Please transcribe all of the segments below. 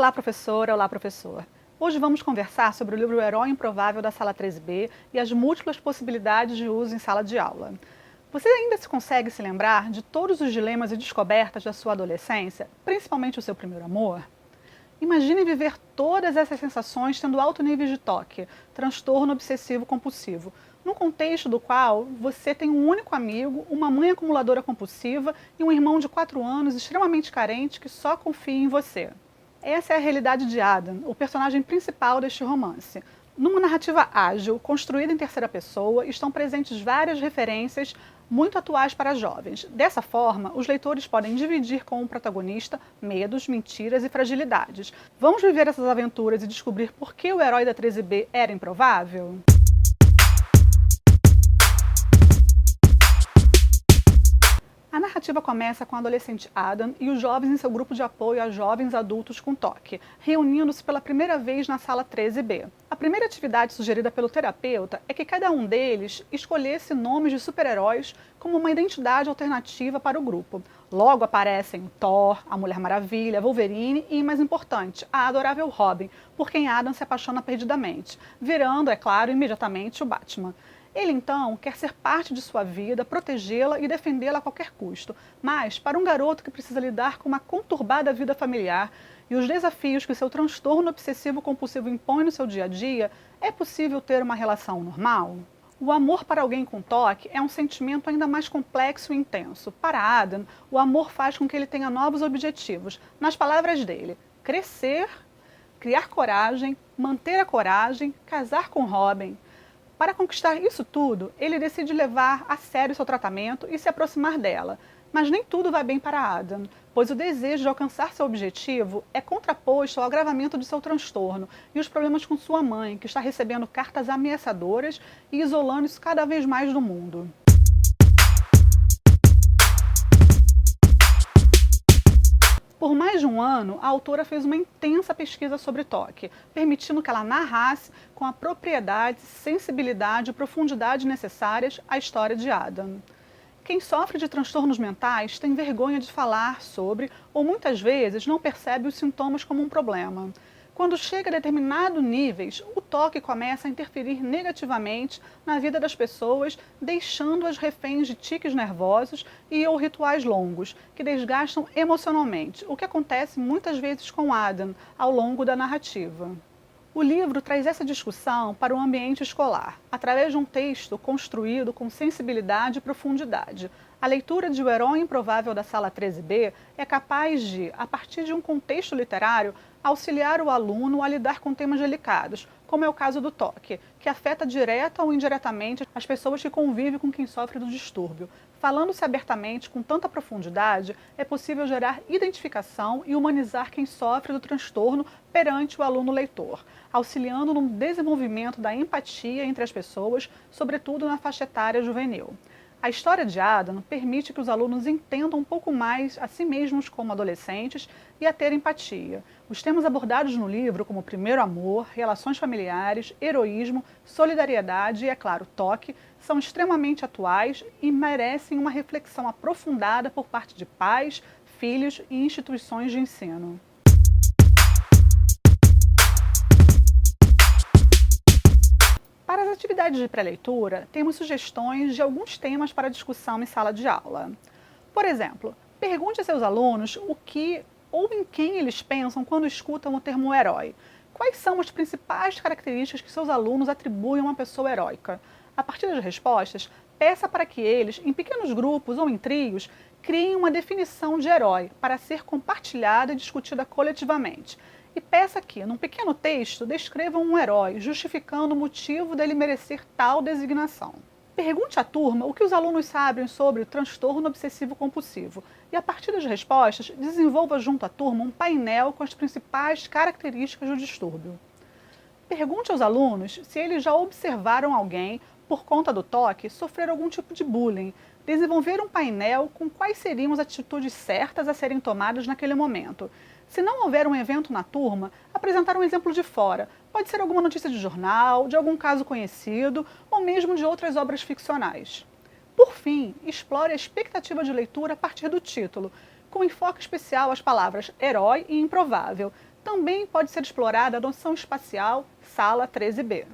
Olá, professora! Olá, professor! Hoje vamos conversar sobre o livro O Herói Improvável da Sala 13B e as múltiplas possibilidades de uso em sala de aula. Você ainda consegue se lembrar de todos os dilemas e descobertas da sua adolescência, principalmente o seu primeiro amor? Imagine viver todas essas sensações tendo alto nível de toque, transtorno obsessivo compulsivo, num contexto do qual você tem um único amigo, uma mãe acumuladora compulsiva e um irmão de 4 anos extremamente carente que só confia em você. Essa é a realidade de Adam, o personagem principal deste romance. Numa narrativa ágil, construída em terceira pessoa, estão presentes várias referências muito atuais para jovens. Dessa forma, os leitores podem dividir com o protagonista medos, mentiras e fragilidades. Vamos viver essas aventuras e descobrir por que o herói da 13B era improvável? A narrativa começa com o adolescente Adam e os jovens em seu grupo de apoio a jovens adultos com TOC, reunindo-se pela primeira vez na sala 13B. A primeira atividade sugerida pelo terapeuta é que cada um deles escolhesse nomes de super-heróis como uma identidade alternativa para o grupo. Logo aparecem Thor, a Mulher Maravilha, Wolverine e, mais importante, a adorável Robin, por quem Adam se apaixona perdidamente, virando, é claro, imediatamente o Batman. Ele, então, quer ser parte de sua vida, protegê-la e defendê-la a qualquer custo. Mas, para um garoto que precisa lidar com uma conturbada vida familiar e os desafios que seu transtorno obsessivo-compulsivo impõe no seu dia a dia, é possível ter uma relação normal? O amor para alguém com TOC é um sentimento ainda mais complexo e intenso. Para Adam, o amor faz com que ele tenha novos objetivos. Nas palavras dele, crescer, criar coragem, manter a coragem, casar com Robin. Para conquistar isso tudo, ele decide levar a sério seu tratamento e se aproximar dela. Mas nem tudo vai bem para Adam, pois o desejo de alcançar seu objetivo é contraposto ao agravamento de seu transtorno e os problemas com sua mãe, que está recebendo cartas ameaçadoras e isolando-se cada vez mais do mundo. Por mais de um ano, a autora fez uma intensa pesquisa sobre TOC, permitindo que ela narrasse com a propriedade, sensibilidade e profundidade necessárias a história de Adam. Quem sofre de transtornos mentais tem vergonha de falar sobre, ou muitas vezes não percebe os sintomas como um problema. Quando chega a determinados níveis, o TOC começa a interferir negativamente na vida das pessoas, deixando-as reféns de tiques nervosos e ou rituais longos, que desgastam emocionalmente, o que acontece muitas vezes com Adam ao longo da narrativa. O livro traz essa discussão para o ambiente escolar, através de um texto construído com sensibilidade e profundidade. A leitura de O Herói Improvável da Sala 13B é capaz de, a partir de um contexto literário, auxiliar o aluno a lidar com temas delicados, como é o caso do TOC, que afeta direta ou indiretamente as pessoas que convivem com quem sofre do distúrbio. Falando-se abertamente com tanta profundidade, é possível gerar identificação e humanizar quem sofre do transtorno perante o aluno leitor, auxiliando no desenvolvimento da empatia entre as pessoas, sobretudo na faixa etária juvenil. A história de Adam permite que os alunos entendam um pouco mais a si mesmos como adolescentes e a ter empatia. Os temas abordados no livro, como primeiro amor, relações familiares, heroísmo, solidariedade e, é claro, TOC, são extremamente atuais e merecem uma reflexão aprofundada por parte de pais, filhos e instituições de ensino. Para as atividades de pré-leitura, temos sugestões de alguns temas para discussão em sala de aula. Por exemplo, pergunte a seus alunos o que ou em quem eles pensam quando escutam o termo herói. Quais são as principais características que seus alunos atribuem a uma pessoa heróica? A partir das respostas, peça para que eles, em pequenos grupos ou em trios, criem uma definição de herói para ser compartilhada e discutida coletivamente. E peça que, num pequeno texto, descrevam um herói, justificando o motivo dele merecer tal designação. Pergunte à turma o que os alunos sabem sobre o transtorno obsessivo-compulsivo e, a partir das respostas, desenvolva junto à turma um painel com as principais características do distúrbio. Pergunte aos alunos se eles já observaram alguém, por conta do TOC, sofrer algum tipo de bullying. Desenvolver um painel com quais seriam as atitudes certas a serem tomadas naquele momento. Se não houver um evento na turma, apresentar um exemplo de fora. Pode ser alguma notícia de jornal, de algum caso conhecido, ou mesmo de outras obras ficcionais. Por fim, explore a expectativa de leitura a partir do título, com enfoque especial às palavras herói e improvável. Também pode ser explorada a noção espacial Sala 13B.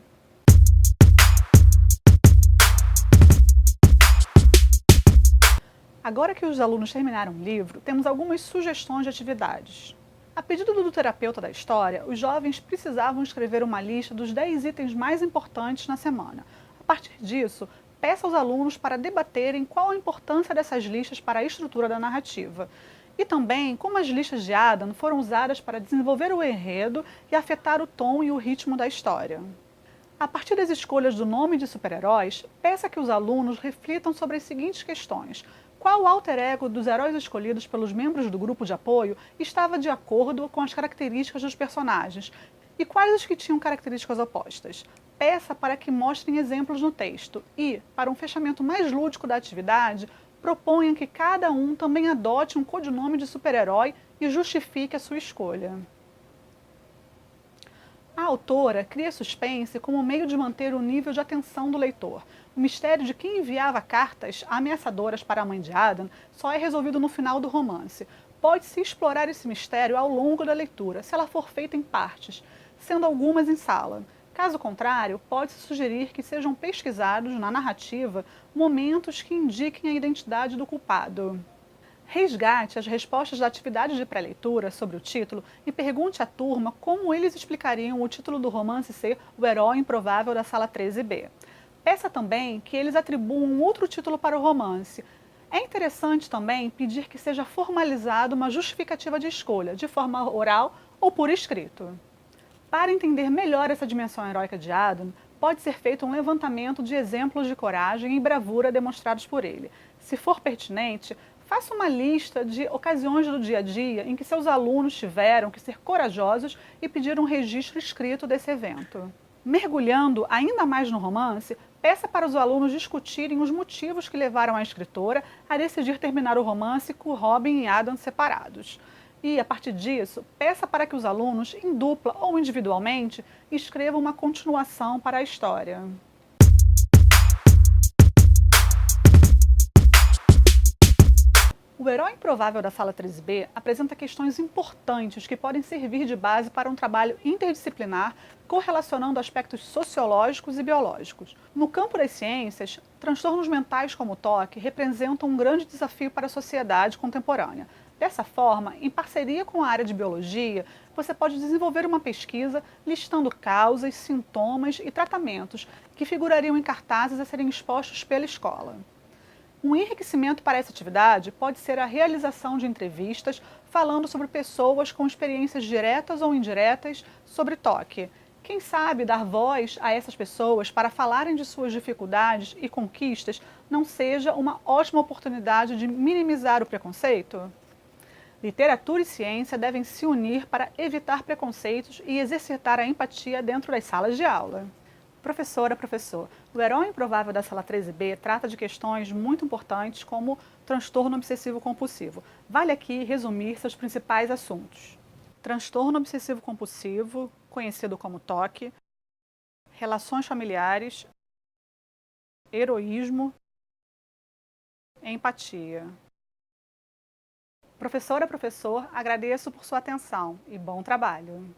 Agora que os alunos terminaram o livro, temos algumas sugestões de atividades. A pedido do terapeuta da história, os jovens precisavam escrever uma lista dos 10 itens mais importantes na semana. A partir disso, peça aos alunos para debaterem qual a importância dessas listas para a estrutura da narrativa. E também como as listas de Adam foram usadas para desenvolver o enredo e afetar o tom e o ritmo da história. A partir das escolhas do nome de super-heróis, peça que os alunos reflitam sobre as seguintes questões. Qual o alter ego dos heróis escolhidos pelos membros do grupo de apoio estava de acordo com as características dos personagens? E quais os que tinham características opostas? Peça para que mostrem exemplos no texto e, para um fechamento mais lúdico da atividade, proponha que cada um também adote um codinome de super-herói e justifique a sua escolha. A autora cria suspense como meio de manter o nível de atenção do leitor. O mistério de quem enviava cartas ameaçadoras para a mãe de Adam só é resolvido no final do romance. Pode-se explorar esse mistério ao longo da leitura, se ela for feita em partes, sendo algumas em sala. Caso contrário, pode-se sugerir que sejam pesquisados na narrativa momentos que indiquem a identidade do culpado. Resgate as respostas da atividade de pré-leitura sobre o título e pergunte à turma como eles explicariam o título do romance ser O Herói Improvável da Sala 13B. Peça também que eles atribuam um outro título para o romance. É interessante também pedir que seja formalizada uma justificativa de escolha, de forma oral ou por escrito. Para entender melhor essa dimensão heróica de Adam, pode ser feito um levantamento de exemplos de coragem e bravura demonstrados por ele. Se for pertinente, faça uma lista de ocasiões do dia a dia em que seus alunos tiveram que ser corajosos e pedir um registro escrito desse evento. Mergulhando ainda mais no romance, peça para os alunos discutirem os motivos que levaram a escritora a decidir terminar o romance com Robin e Adam separados. E, a partir disso, peça para que os alunos, em dupla ou individualmente, escrevam uma continuação para a história. O Herói Improvável da Sala 13B apresenta questões importantes que podem servir de base para um trabalho interdisciplinar correlacionando aspectos sociológicos e biológicos. No campo das ciências, transtornos mentais como o TOC representam um grande desafio para a sociedade contemporânea. Dessa forma, em parceria com a área de biologia, você pode desenvolver uma pesquisa listando causas, sintomas e tratamentos que figurariam em cartazes a serem expostos pela escola. Um enriquecimento para essa atividade pode ser a realização de entrevistas falando sobre pessoas com experiências diretas ou indiretas sobre TOC. Quem sabe dar voz a essas pessoas para falarem de suas dificuldades e conquistas não seja uma ótima oportunidade de minimizar o preconceito? Literatura e ciência devem se unir para evitar preconceitos e exercitar a empatia dentro das salas de aula. Professora, professor, o Herói Improvável da Sala 13B trata de questões muito importantes como transtorno obsessivo-compulsivo. Vale aqui resumir seus principais assuntos. Transtorno obsessivo-compulsivo, conhecido como TOC, relações familiares, heroísmo, empatia. Professora, professor, agradeço por sua atenção e bom trabalho.